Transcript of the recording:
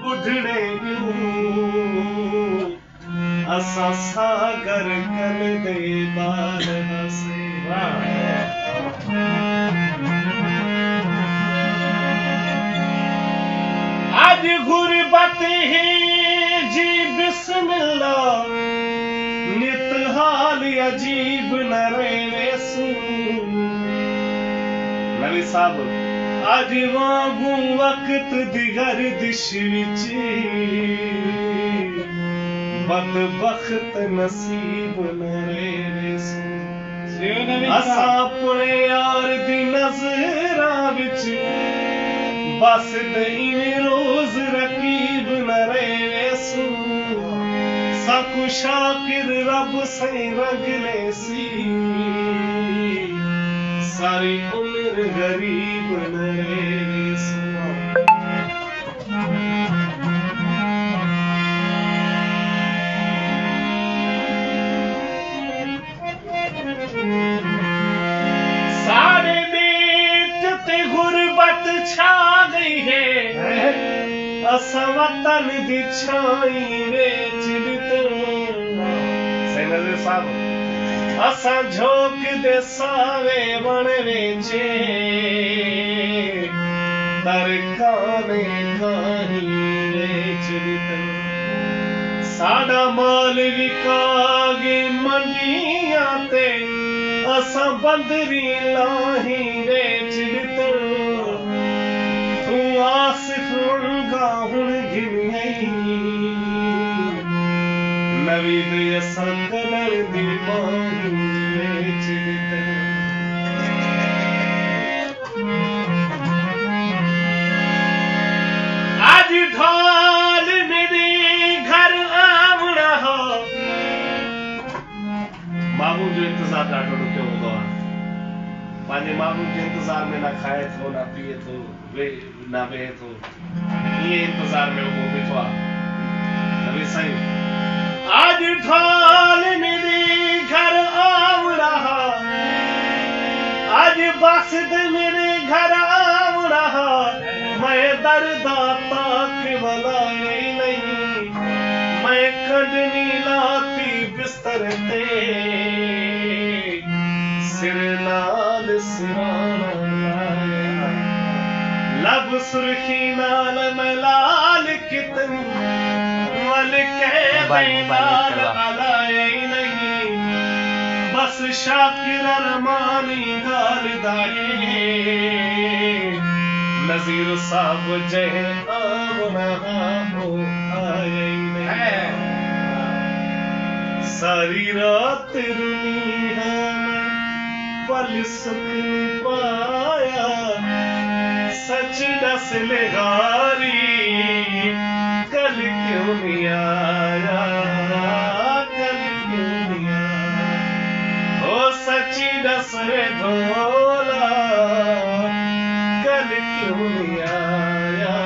बुढ़ड़े असा सागर कल दे बार हसे आज गुरबत ही जी बिस्मिल्लाह नित हाल अजीब न रेवे सू नवी साहब आज वांगू वक्त दी गर्दिश विच बदबख्त नसीब न रेवे सू असा अपने यार दी नज़रां विच बस दई रोज रकीब न रेवे सू साकू शाकिर रब से रगले सी सारी उम्र गरीब न रेवे सू सारे बेट ते गुरबत छा गई है असा वतन दी छाई वेच दिते सैनल साहब असा झोंक दे सावे बन वेचे तरकाने काही वेच दिते साडा माल विकागे मंडियां ते असा बंदरी लाही वेच दिते तू आसिफ उनगा हुन घिन नवीद असा कलर दी पानी वेच दिते आज ढाल मेरे घर आवना हो मामू जो इंतजार डाटो क्यों होगा पांजे मामू के इंतजार में ना खाए थो ना पिए थो वे ना बे थो ये इंतजार में वो बिठवा नबी साईं आज ढाल मेरे घर आव रहा आज बसद मेरे घर आव रहा मैं दर्दा ताक वाला नहीं मैं कड़नी लाती बिस्तर ते सिर नाल सिराना लब सुर्खी नाल मैं लाल कितन मल के लाल अलाए नहीं बस शाकिर रमानी गाल दाए नजीर साहब जय आवना हो आए नहीं सारी रात रुनी है पल सुख पाया सच दस लेगारी कल क्यों नहीं आया कल क्यों नहीं आया ओ सची दस रे ढोला कल क्यों नहीं आया